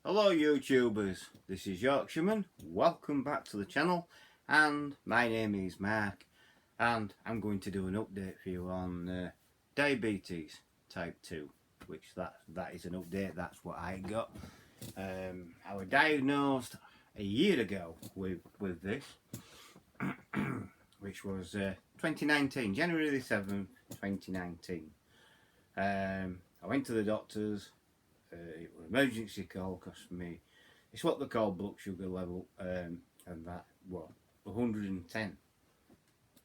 Hello YouTubers, this is Yorkshireman, welcome back to the channel, and my name is Mark, and I'm going to do an update for you on diabetes type 2, which that is an update. That's what I got. I was diagnosed a year ago with this, which was 2019, January the 7th, 2019. I went to the doctors. It was an emergency call because for me, it's what they call blood sugar level, and that, well, 110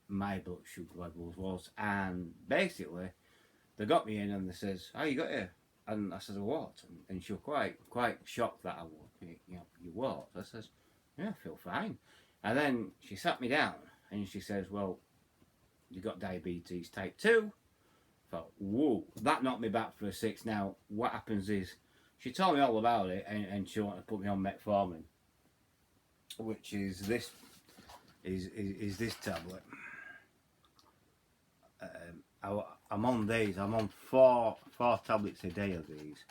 my blood sugar levels was, and basically they got me in and they says, "Oh, you got here?" And I said, "What?" And she was quite shocked that I was, you what? I says, "Yeah, I feel fine." And then she sat me down and she says, "Well, you got diabetes type 2. I thought, whoa, that knocked me back for a six. Now, what happens is, she told me all about it, and she wanted to put me on Metformin, which is this this tablet. I'm on these. I'm on four tablets a day of these.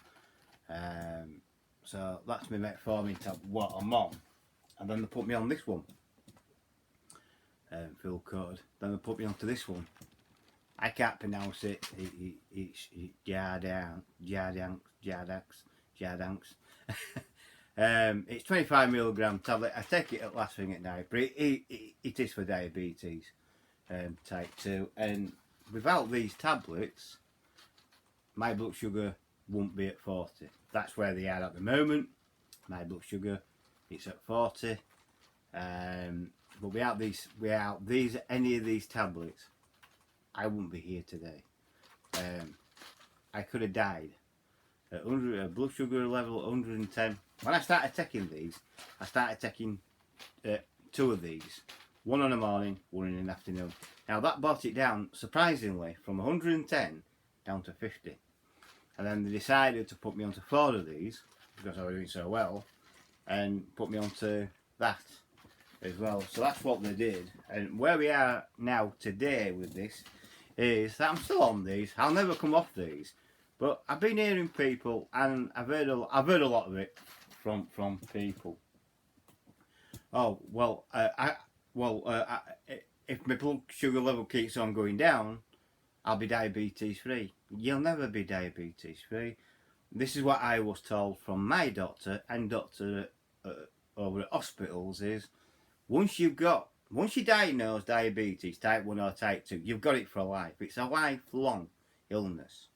So that's my Metformin tab. What I'm on, and then they put me on this one. Full code. Then they put me onto this one. I can't pronounce it. It's Jardanx. It's 25 milligram tablet. I take it at last thing at night, but it is for diabetes type 2. And without these tablets, my blood sugar won't be at 40. That's where they are at the moment. My blood sugar, it's at 40. But without any of these tablets, I wouldn't be here today. I could have died. At blood sugar level 110. When I started taking these, I started taking two of these. One in the morning, one in the afternoon. Now that brought it down, surprisingly, from 110 down to 50. And then they decided to put me onto 4 of these, because I was doing so well, and put me onto that as well. So that's what they did. And where we are now today with this is that I'm still on these. I'll never come off these, but I've been hearing people, and I've heard a lot of it from people. Oh well, if my blood sugar level keeps on going down, I'll be diabetes free. You'll never be diabetes free. This is what I was told from my doctor and doctor over at hospitals. Is once you diagnose diabetes type 1 or type 2, you've got it for life. It's a lifelong illness.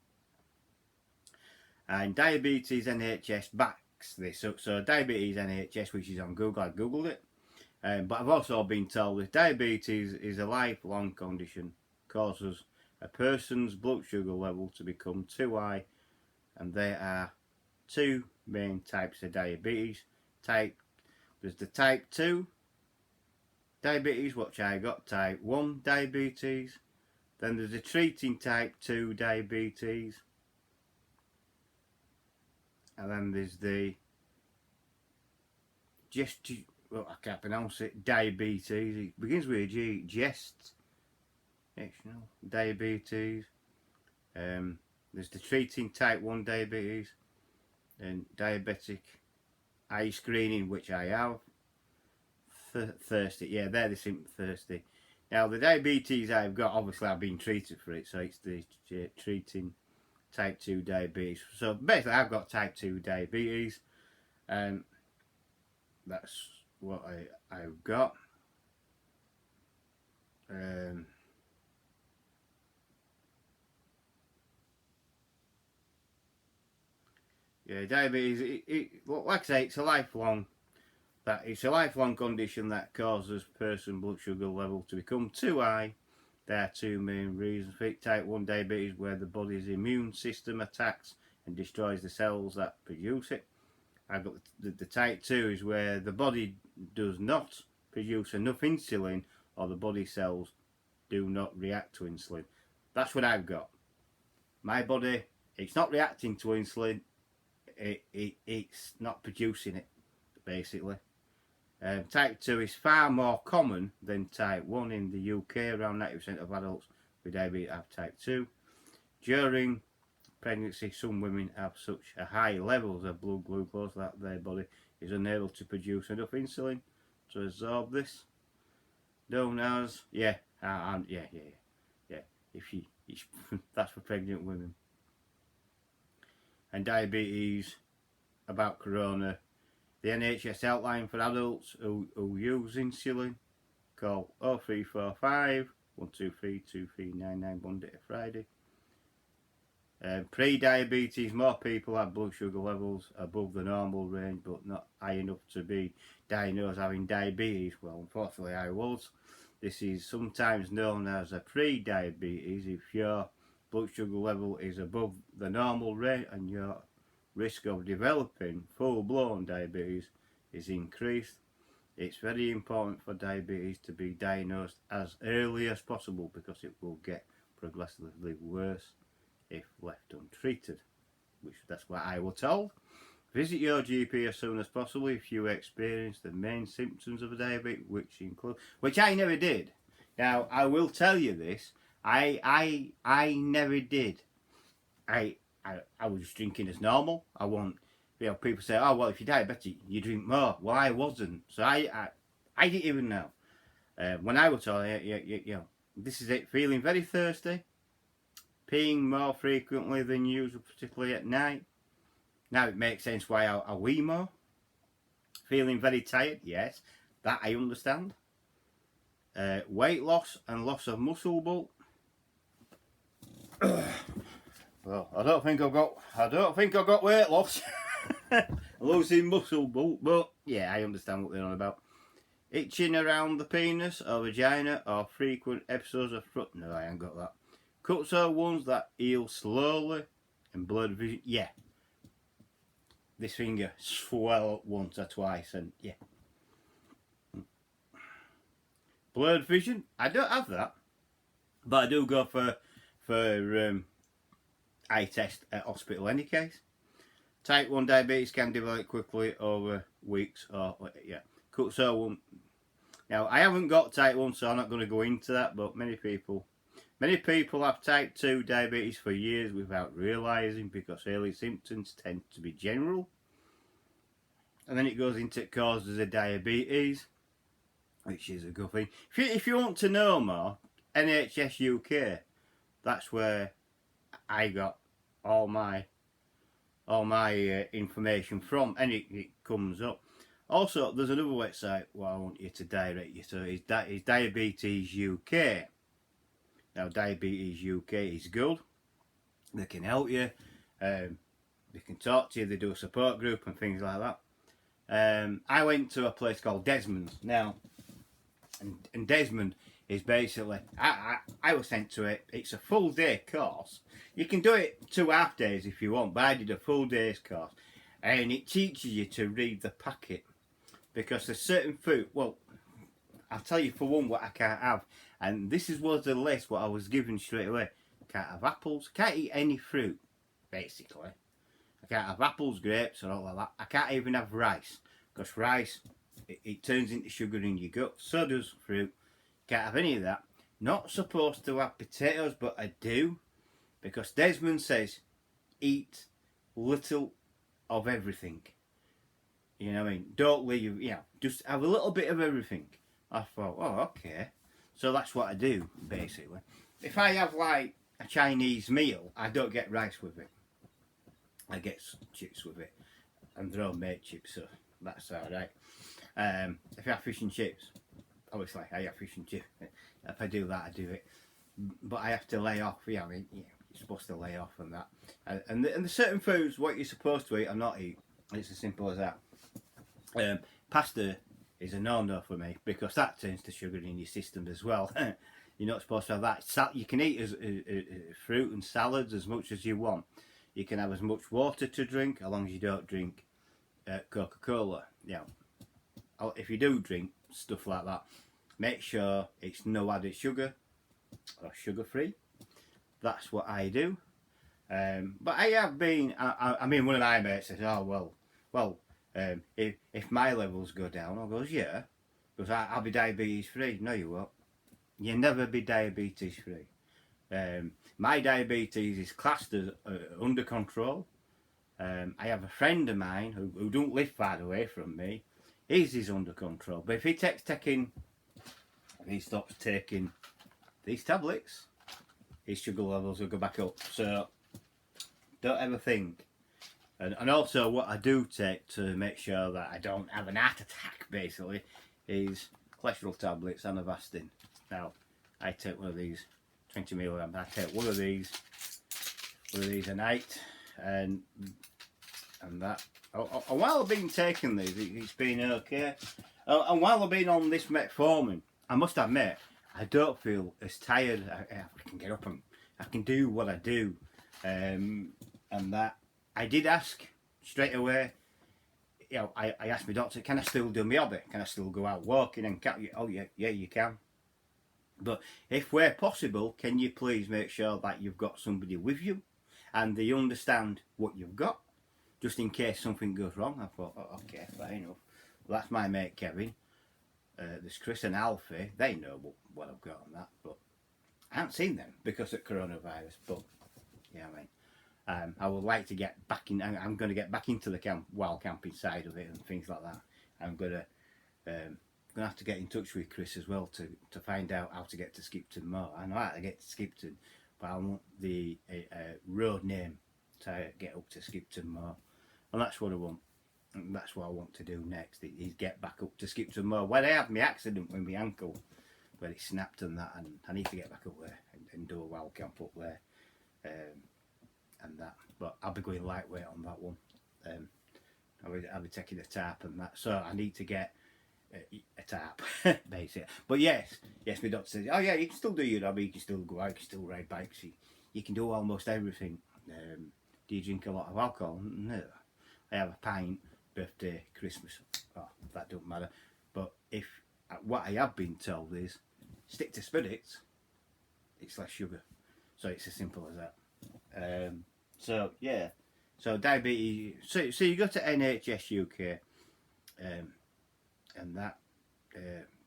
And Diabetes NHS backs this. So Diabetes NHS, which is on Google, I googled it. But I've also been told that diabetes is a lifelong condition, causes a person's blood sugar level to become too high, and there are 2 main types of diabetes. There's the type 2 diabetes, which I got, type 1 diabetes. Then there's the treating type 2 diabetes. And then there's the I can't pronounce it, diabetes. It begins with a G, diabetes. There's the treating type 1 diabetes and diabetic eye screening, which I have. Thirsty, yeah, they're the symptoms. Thirsty. Now the diabetes I've got, obviously I've been treated for it, so it's the treating type 2 diabetes. So basically I've got type 2 diabetes, and that's what I've got. Yeah, diabetes, like I say, it's a lifelong condition that causes person blood sugar level to become too high. There are 2 main reasons for it. Type 1 diabetes, where the body's immune system attacks and destroys the cells that produce it. I've got the type 2 is where the body does not produce enough insulin, or the body cells do not react to insulin. That's what I've got. My body, it's not reacting to insulin. It's not producing it, basically. Type 2 is far more common than type 1 in the UK. Around 90% of adults with diabetes have type 2. During pregnancy, some women have such a high levels of blood glucose that their body is unable to produce enough insulin to absorb this. Known as yeah. If you, that's for pregnant women. And diabetes, about corona. The NHS outline for adults who use insulin. Call 0345 123 23991 Monday to Friday. Pre-diabetes, more people have blood sugar levels above the normal range but not high enough to be diagnosed having diabetes. Well, unfortunately I was. This is sometimes known as a pre-diabetes if your blood sugar level is above the normal range and your risk of developing full-blown diabetes is increased. It's very important for diabetes to be diagnosed as early as possible because it will get progressively worse if left untreated, which that's what I was told. Visit your GP as soon as possible if you experience the main symptoms of a diabetes, which I never did. Now I will tell you this: I never did. I was drinking as normal. I want, people say, oh well, if you're diabetic, you drink more. Well, I wasn't, so I didn't even know. When I was told, this is it, feeling very thirsty, peeing more frequently than usual, particularly at night. Now it makes sense why I wee more. Feeling very tired, yes, that I understand. Weight loss and loss of muscle bulk. Well, I don't think I've got weight loss. Losing muscle bulk, but yeah, I understand what they're on about. Itching around the penis or vagina or frequent episodes of foot. No, I ain't got that. Cuts or wounds that heal slowly and blurred vision. Yeah. This finger swell once or twice and yeah. Blurred vision. I don't have that, but I do go for eye test at hospital any case. Type 1 diabetes can develop quickly over weeks or yeah. Cuts or wound. Now I haven't got type 1, so I'm not going to go into that, but many people have type 2 diabetes for years without realising because early symptoms tend to be general. And then it goes into causes of diabetes, which is a good thing. If you want to know more, NHS UK, that's where I got all my information from, and it comes up. Also, there's another website what I want you to direct you to. Is Diabetes UK. Now, Diabetes UK is good. They can help you. They can talk to you. They do a support group and things like that. I went to a place called Desmond's now, and Desmond is basically, I was sent to it. It's a full day course. You can do it 2 half days if you want, but I did a full day's course, and it teaches you to read the packet because there's certain food. Well, I'll tell you for one what I can't have, and this was the list what I was given straight away. I can't have apples. Can't eat any fruit, basically. I can't have apples, grapes, or all of that. I can't even have rice because rice it turns into sugar in your gut. So does fruit. Can't have any of that. Not supposed to have potatoes, but I do, because Desmond says eat little of everything. You know what I mean? Don't leave, just have a little bit of everything. I thought, oh, okay. So that's what I do, basically. If I have like a Chinese meal, I don't get rice with it. I get chips with it, and they're all made chips, so that's alright. If I have fish and chips, obviously I have fish and chips. If I do that, I do it. But I have to lay off, you're supposed to lay off and that. And the certain foods, what you're supposed to eat or not eat. It's as simple as that. Pasta is a no-no for me, because that turns to sugar in your system as well. You're not supposed to have that. You can eat fruit and salads as much as you want. You can have as much water to drink, as long as you don't drink Coca-Cola. If you do drink stuff like that, make sure it's no added sugar or sugar-free. That's what I do. But I have been. I mean, one of my mates says, "Oh well, if my levels go down," I goes, "Yeah, because I'll be diabetes free." No, you won't. You'll never be diabetes free. My diabetes is classed as under control. I have a friend of mine who don't live far away from me. His is under control. But if he stops taking these tablets, his sugar levels will go back up. So don't ever think. And also what I do take to make sure that I don't have an heart attack, basically, is cholesterol tablets and Avastin. Now, I take one of these 20 milligrams. I take one of these a night, and that. And while I've been taking these, it's been okay. And while I've been on this Metformin, I must admit, I don't feel as tired. I can get up and I can do what I do, and that. I did ask straight away. You know, I asked my doctor, can I still do my hobby? Can I still go out walking? And oh yeah, you can. But if where possible, can you please make sure that you've got somebody with you, and they understand what you've got, just in case something goes wrong. I thought, oh, okay, fair enough. Well, that's my mate Kevin. There's Chris and Alfie. They know what I've got on that, but I haven't seen them because of coronavirus. But yeah, I mean. I would like to get back in. I'm going to get back into the wild camping side of it and things like that. I'm going to have to get in touch with Chris as well to find out how to get to Skipton Moor. I know how to get to Skipton, but I want the road name to get up to Skipton Moor, and that's what I want. And that's what I want to do next. Is get back up to Skipton Moor where I had my accident with my ankle, where it snapped and that, and I need to get back up there and do a wild camp up there. And that, but I'll be going lightweight on that one. I'll be taking a tarp and that, so I need to get a tarp, basically. But yes, my doctor says, oh yeah, you can still do your hobby, you can still go out, you can still ride bikes, you can do almost everything. Do you drink a lot of alcohol? No, I have a pint, birthday, Christmas, that don't matter. But if what I have been told is stick to spirits, it's less sugar, so it's as simple as that. So yeah, so diabetes. So you go to NHS UK, and that.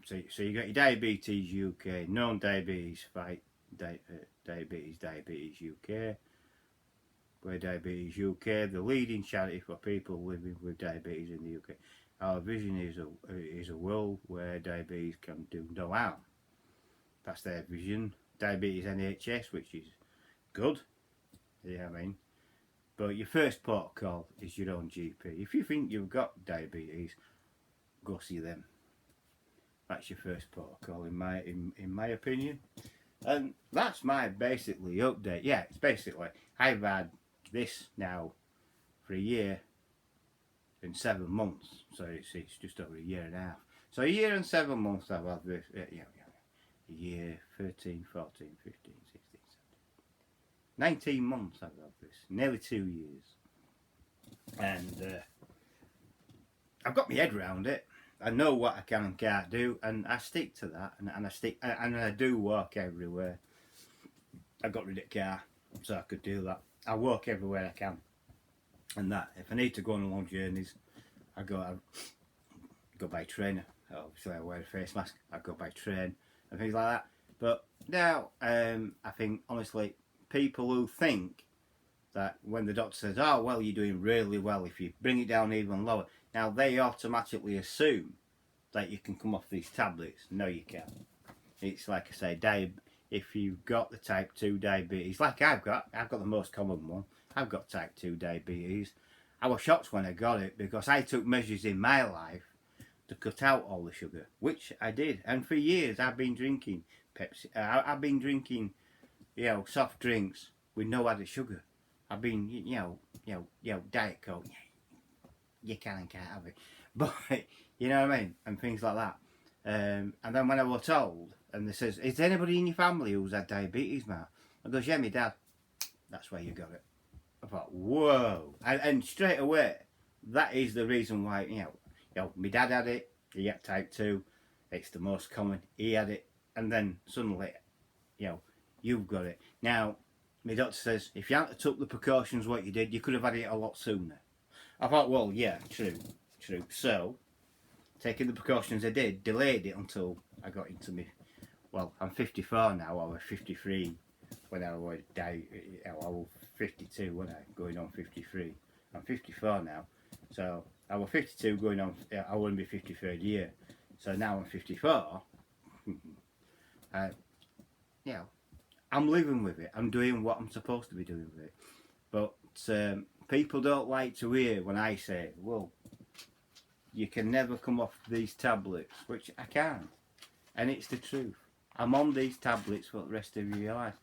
So you got your diabetes UK, known diabetes fight, diabetes UK. Where diabetes UK, the leading charity for people living with diabetes in the UK. Our vision is a world where diabetes can do no harm. That's their vision. Diabetes NHS, which is good. Yeah, I mean, but your first port of call is your own GP. If you think you've got diabetes, go see them. That's your first port of call, in my opinion. And that's my basically update. Yeah, it's basically I've had this now for a year and 7 months, so it's just over a year and a half. So a year and 7 months I've had this. A year, 13, 14, 15, 16. 19 months I've had this, nearly 2 years, and I've got my head around it. I know what I can and can't do, and I stick to that, and I do walk everywhere. I got rid of the car, so I could do that. I walk everywhere I can, and that. If I need to go on long journeys, I go by train. Obviously I wear a face mask. I go by train and things like that. But now, I think honestly, people who think that when the doctor says, oh well, you're doing really well if you bring it down even lower, now they automatically assume that you can come off these tablets. No, you can't. It's like I say, if you've got the type 2 diabetes, like I've got the most common one. I've got type 2 diabetes. I was shocked when I got it because I took measures in my life to cut out all the sugar, which I did. And for years I've been drinking Pepsi. I've been drinking, soft drinks with no added sugar. I've been, Diet Coke. You can and can't have it, but you know what I mean, and things like that. And then when I was told, and they says, "Is there anybody in your family who's had diabetes, Matt?" I goes, "Yeah, my dad." That's where you got it. I thought, whoa, and straight away, that is the reason why. My dad had it. He had type 2. It's the most common. He had it, and then suddenly, you've got it. Now, my doctor says, if you hadn't took the precautions what you did, you could have had it a lot sooner. I thought, well, yeah, true. So, taking the precautions I did, delayed it until I got into me. Well, I'm 54 now, or 53 when I was I was 52 when I going on 53. I'm 54 now, so I was 52 going on. I wouldn't be 53rd year, so now I'm 54. uh, you know, I'm living with it. I'm doing what I'm supposed to be doing with it. But people don't like to hear when I say, well, you can never come off these tablets, which I can't. And it's the truth. I'm on these tablets for the rest of your life.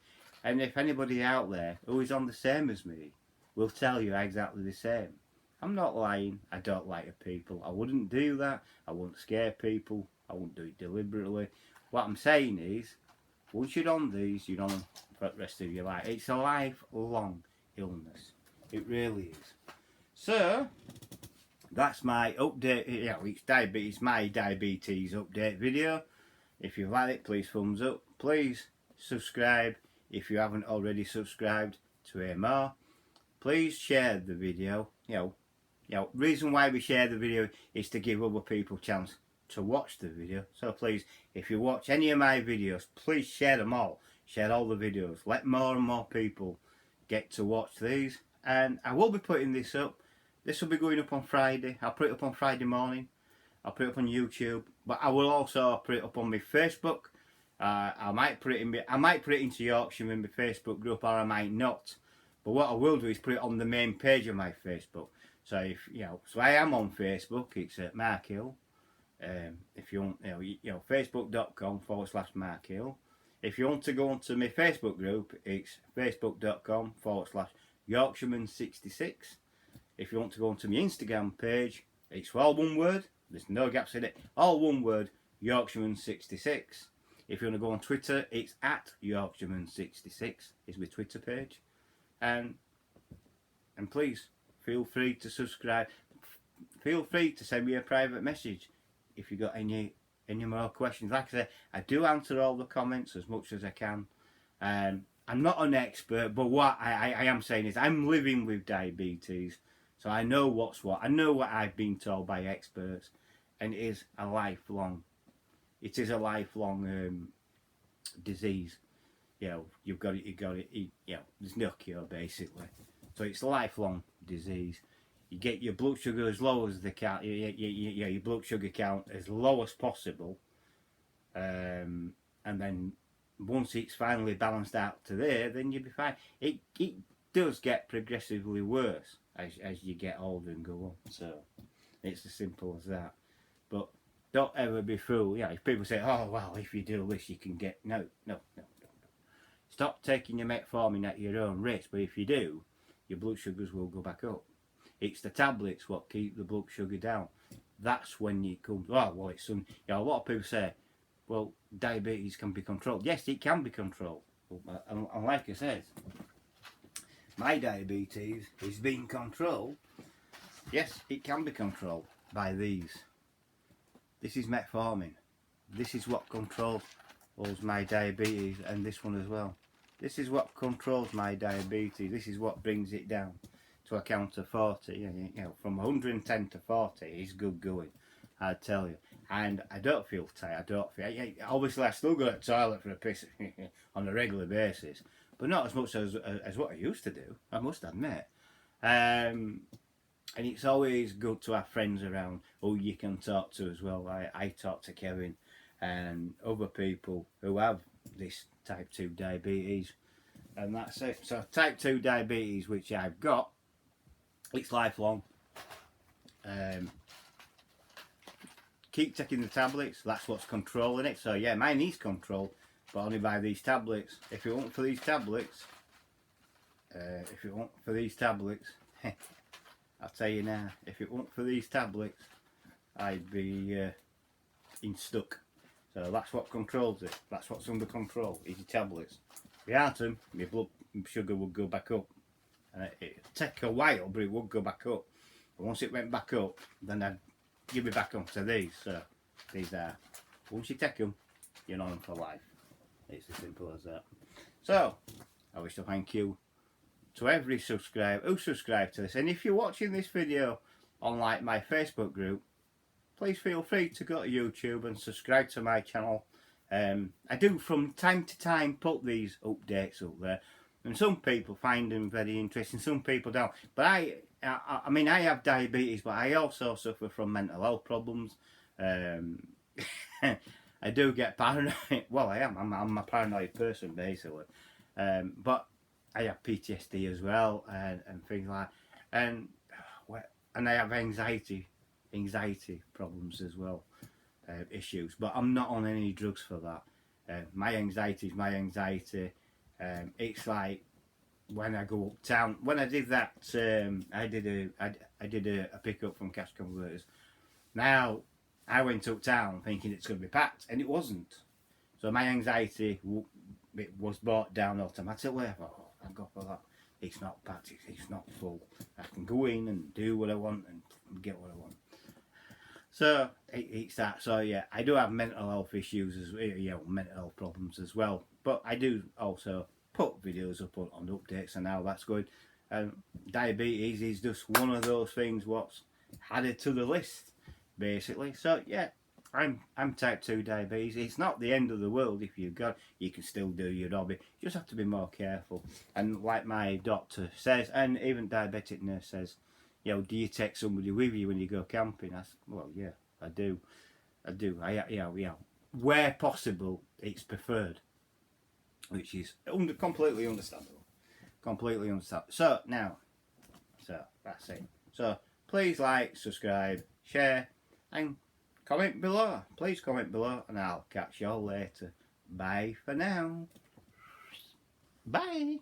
And if anybody out there who is on the same as me will tell you exactly the same. I'm not lying. I don't lie to people. I wouldn't do that. I wouldn't scare people. I wouldn't do it deliberately. What I'm saying is, once you're on these, you're on them for the rest of your life. It's a lifelong illness. It really is. So, that's my update. It's diabetes, my diabetes update video. If you like it, please thumbs up. Please subscribe if you haven't already subscribed to hear more. Please share the video. Reason why we share the video is to give other people a chance to watch the video. So please, if you watch any of my videos, please share them all. Share all the videos. Let more and more people get to watch these. And I will be putting this up. This will be going up on Friday. I'll put it up on Friday morning. I'll put it up on YouTube. But I will also put it up on my Facebook. I might put it into Yorkshire in my Facebook group, or I might not. But what I will do is put it on the main page of my Facebook. So so I am on Facebook. It's at Mark Hill. If you want, facebook.com/Mark Hill. If you want to go onto my Facebook group, it's facebook.com/Yorkshireman66. If you want to go onto my Instagram page, it's all one word. There's no gaps in it. All one word, Yorkshireman66. If you want to go on Twitter, it's at Yorkshireman66. Is my Twitter page. And please feel free to subscribe. Feel free to send me a private message if you got any more questions. Like I said, I do answer all the comments as much as I can. I'm not an expert, but what I am saying is I'm living with diabetes, so I know what's what. I know what I've been told by experts, and it is a lifelong disease. You've got it. There's no cure basically. So it's a lifelong disease. You get your blood sugar as low as they can. Your blood sugar count as low as possible, and then once it's finally balanced out to there, then you'll be fine. It does get progressively worse as you get older and go on. So it's as simple as that. But don't ever be fooled. If people say, "Oh well, if you do this, you can get," no. Stop taking your metformin at your own risk. But if you do, your blood sugars will go back up. It's the tablets what keep the blood sugar down. That's when you come. A lot of people say, well, diabetes can be controlled. Yes, it can be controlled. And like I said, my diabetes is being controlled. Yes, it can be controlled by these. This is metformin. This is what controls my diabetes, and this one as well. This is what controls my diabetes. This is what brings it down to a count of 40. From 110 to 40 is good going, I tell you. And I don't feel tired. Obviously, I still go to the toilet for a piss on a regular basis, but not as much as what I used to do, I must admit. And it's always good to have friends around who you can talk to as well. I talk to Kevin and other people who have this type 2 diabetes, and that's it. So type 2 diabetes, which I've got, it's lifelong. Keep taking the tablets. That's what's controlling it. So yeah, mine is controlled, but only by these tablets. If it weren't for these tablets, I'll tell you now. If it weren't for these tablets, I'd be stuck. So that's what controls it. That's what's under control. Is your tablets. Without them, my blood sugar would go back up. It'd take a while, but it would go back up. But once it went back up, then I'd give me back onto these. So these are. Once you take them, you're on them for life. It's as simple as that. So I wish to thank you to every subscriber who subscribed to this. And if you're watching this video on like my Facebook group, please feel free to go to YouTube and subscribe to my channel I do from time to time put these updates up there, and some people find them very interesting, some people don't. But I mean, I have diabetes, but I also suffer from mental health problems. I do get paranoid. Well, I am. I'm a paranoid person basically, but I have PTSD as well, and things like, and and I have anxiety problems as well, issues. But I'm not on any drugs for that. My anxiety is my anxiety. It's like when I go uptown. When I did that, I did a pickup from Cash Converters. Now I went uptown thinking it's going to be packed, and it wasn't. So my anxiety it was brought down automatically. I thought, oh, thank God for that. It's not packed. It's not full. I can go in and do what I want and get what I want. So it's that. So yeah, I do have mental health issues as well, mental health problems as well. But I do also put videos up on updates and how that's going. Diabetes is just one of those things what's added to the list, basically. So yeah, I'm type 2 diabetes. It's not the end of the world if you've got. You can still do your hobby. You just have to be more careful. And like my doctor says, and even diabetic nurse says, do you take somebody with you when you go camping? I said, well, yeah, I do. Where possible, it's preferred, which is completely understandable. Completely understandable. So now, that's it. So please like, subscribe, share, and comment below. Please comment below, and I'll catch you all later. Bye for now. Bye.